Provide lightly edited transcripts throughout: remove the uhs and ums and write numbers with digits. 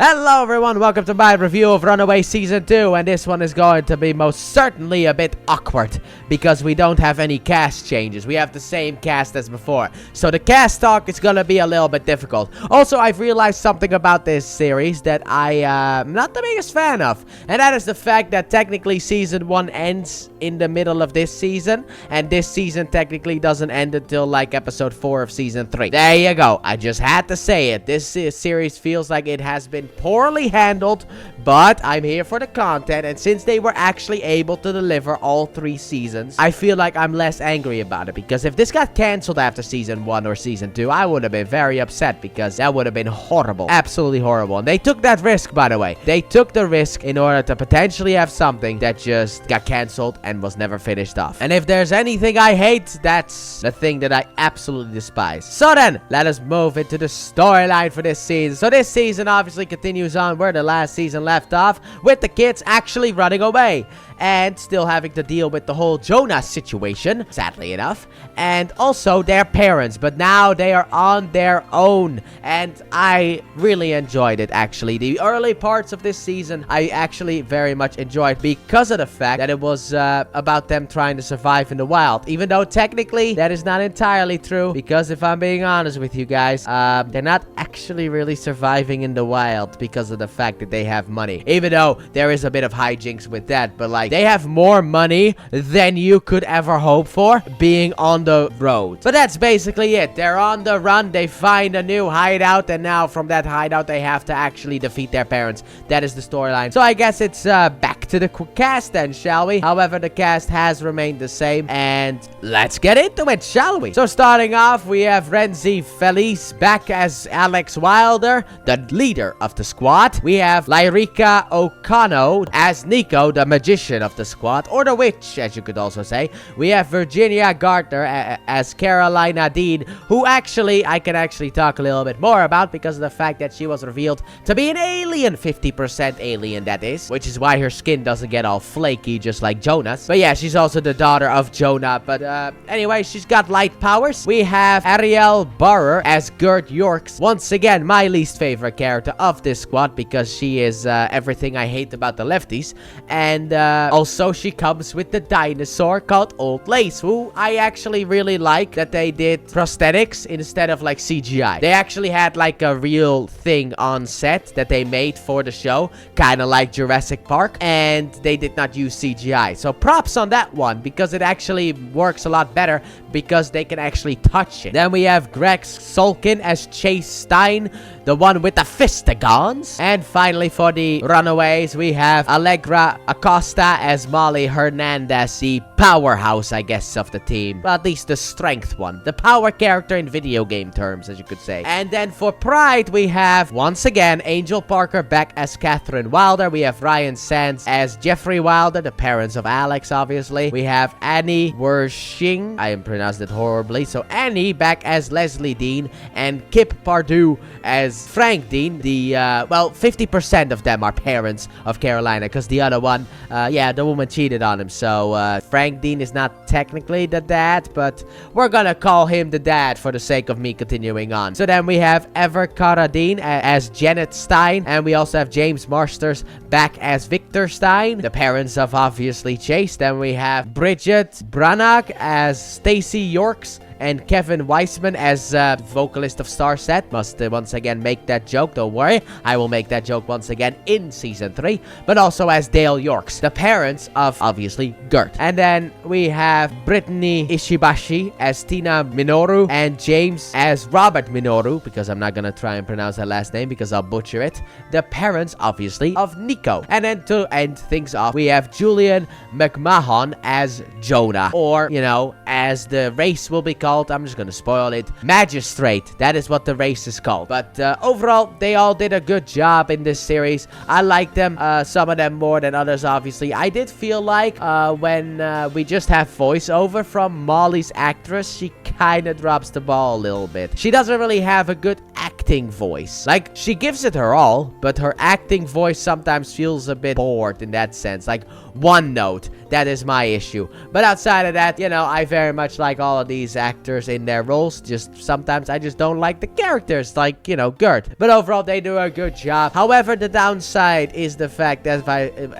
Hello everyone, welcome to my review of Runaways Season 2, and this one is going to be most certainly a bit awkward, because we don't have any cast changes. We have the same cast as before, so the cast talk is gonna be a little bit difficult. Also, I've realized something about this series that I'm not the biggest fan of, and that is the fact that technically Season 1 ends in the middle of this season, and this season technically doesn't end until like episode 4 of Season 3. There you go, I just had to say it. This series feels like it has been poorly handled, but I'm here for the content, and since they were actually able to deliver all 3 seasons, I feel like I'm less angry about it, because if this got cancelled after Season 1 or Season 2, I would have been very upset, because that would have been horrible. Absolutely horrible. And they took that risk, by the way. They took the risk in order to potentially have something that just got cancelled and was never finished off. And if there's anything I hate, that's the thing that I absolutely despise. So then, let us move into the storyline for this season. So this season obviously continues on where the last season left off, with the kids actually running away and still having to deal with the whole Jonah situation, sadly enough, and also their parents, but now they are on their own, and I really enjoyed it. Actually, the early parts of this season I actually very much enjoyed, because of the fact that it was about them trying to survive in the wild, even though technically that is not entirely true, because if I'm being honest with you guys, they're not actually really surviving in the wild because of the fact that they have money, even though there is a bit of hijinks with that. But like, they have more money than you could ever hope for being on the road. But that's basically it. They're on the run, they find a new hideout, and now from that hideout they have to actually defeat their parents. That is the storyline. So I guess it's back to the cast then, shall we? However, the cast has remained the same, and let's get into it, shall we? So starting off, we have Renzi Felice back as Alex Wilder, the leader of the squad. We have Lyrica O'Connell as Nico, the magician of the squad, or the witch, as you could also say. We have Virginia Gardner as Carolina Dean, who actually I can actually talk a little bit more about because of the fact that she was revealed to be an alien, 50% alien that is, which is why her skin doesn't get all flaky just like Jonah's. But yeah, she's also the daughter of Jonah. But anyway, she's got light powers. We have Ariel Burrer as Gert Yorks, once again my least favorite character of this squad, because she is everything I hate about the lefties. And also she comes with the dinosaur called Old Lace, who I actually really like that they did prosthetics instead of like CGI. They actually had like a real thing on set that they made for the show, kind of like Jurassic Park, and they did not use CGI. So props on that one, because it actually works a lot better because they can actually touch it. Then we have Greg Sulkin as Chase Stein, the one with the fistigons. And finally, for the Runaways, we have Allegra Acosta as Molly Hernandez, the powerhouse, I guess, of the team. Well, at least the strength one. The power character in video game terms, as you could say. And then for Pride, we have, once again, Angel Parker back as Catherine Wilder. We have Ryan Sands as Jeffrey Wilder, the parents of Alex, obviously. We have Annie Wershing. I am pronounced it horribly. So Annie back as Leslie Dean, and Kip Pardue as Frank Dean. The, well, 50% of them are parents of Carolina, because the other one, yeah, the woman cheated on him. So, Frank Dean is not technically the dad, but we're gonna call him the dad for the sake of me continuing on. So then we have Ever Dean as Janet Stein, and we also have James Marsters back as Victor Stein, the parents of obviously Chase. Then we have Bridget Branagh as Stacy Yorks, and Kevin Weissman as vocalist of Starset. Must once again make that joke, don't worry. I will make that joke once again in Season 3. But also as Dale Yorks, the parents of, obviously, Gert. And then we have Brittany Ishibashi as Tina Minoru, and James as Robert Minoru, because I'm not gonna try and pronounce that last name because I'll butcher it. The parents, obviously, of Nico. And then to end things off, we have Julian McMahon as Jonah, or, you know, as the race will be called. I'm just gonna spoil it. Magistrate. That is what the race is called. But overall, they all did a good job in this series. I like them. Some of them more than others, obviously. I did feel like when we just have voiceover from Molly's actress, she kind of drops the ball a little bit. She doesn't really have a good acting voice. Like, she gives it her all, but her acting voice sometimes feels a bit bored in that sense. Like, one note. That is my issue. But outside of that, you know, I very much like all of these actors actors in their roles. Just sometimes I just don't like the characters, like, you know, Gert. But overall, they do a good job. However, the downside is the fact that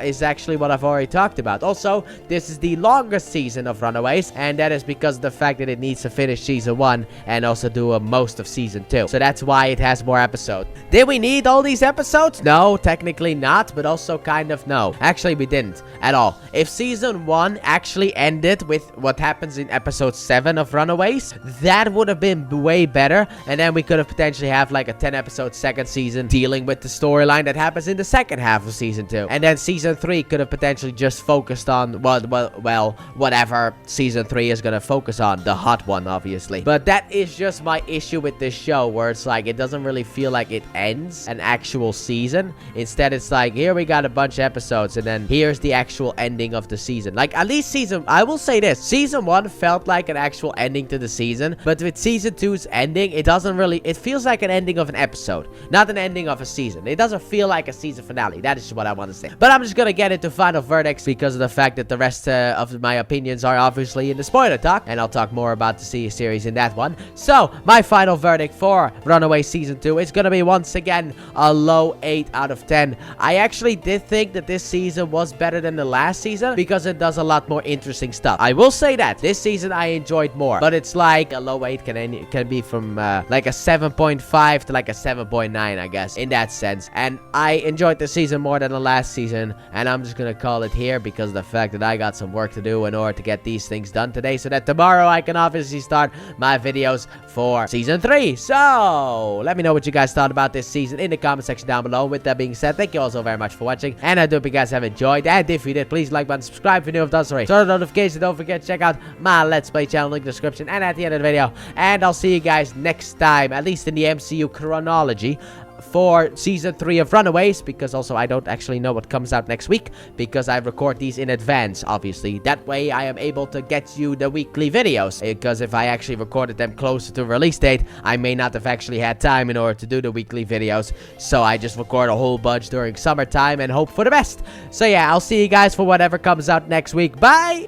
is actually what I've already talked about. Also, this is the longest season of Runaways, and that is because of the fact that it needs to finish season 1 and also do most of season 2. So that's why it has more episodes. Did we need all these episodes? No, technically not, but also kind of no. Actually, we didn't at all. If season 1 actually ended with what happens in episode 7 of Runaways, that would have been way better, and then we could have potentially have like a 10 episode second season dealing with the storyline that happens in the second half of season 2. And then season 3 could have potentially just focused on, well, whatever season 3 is gonna focus on. The hot one, obviously. But that is just my issue with this show, where it's like, it doesn't really feel like it ends an actual season. Instead, it's like, here we got a bunch of episodes, and then here's the actual ending of the season. Like, at least I will say this, season 1 felt like an actual ending to the season, but with season 2's ending, it feels like an ending of an episode, not an ending of a season. It doesn't feel like a season finale. That is what I want to say. But I'm just gonna get into final verdicts because of the fact that the rest of my opinions are obviously in the spoiler talk, and I'll talk more about the series in that one. So, my final verdict for Runaway Season 2 is gonna be, once again, a low 8 out of 10. I actually did think that this season was better than the last season because it does a lot more interesting stuff. I will say that this season I enjoyed more, but it's like a low 8 can be from like a 7.5 to like a 7.9, I guess, in that sense. And I enjoyed the season more than the last season, and I'm just gonna call it here because of the fact that I got some work to do in order to get these things done today, so that tomorrow I can obviously start my videos for season 3. So let me know what you guys thought about this season in the comment section down below. With that being said, thank you all so very much for watching, and I do hope you guys have enjoyed. And if you did, please like button, subscribe if you're new, if done so already, turn on notifications. Don't forget to check out my Let's Play channel, link in the description and at the end of the video. And I'll see you guys next time, at least in the MCU chronology, for season 3 of Runaways, because also I don't actually know what comes out next week because I record these in advance, obviously. That way I am able to get you the weekly videos, because if I actually recorded them closer to release date, I may not have actually had time in order to do the weekly videos. So I just record a whole bunch during summertime and hope for the best. So yeah, I'll see you guys for whatever comes out next week. Bye!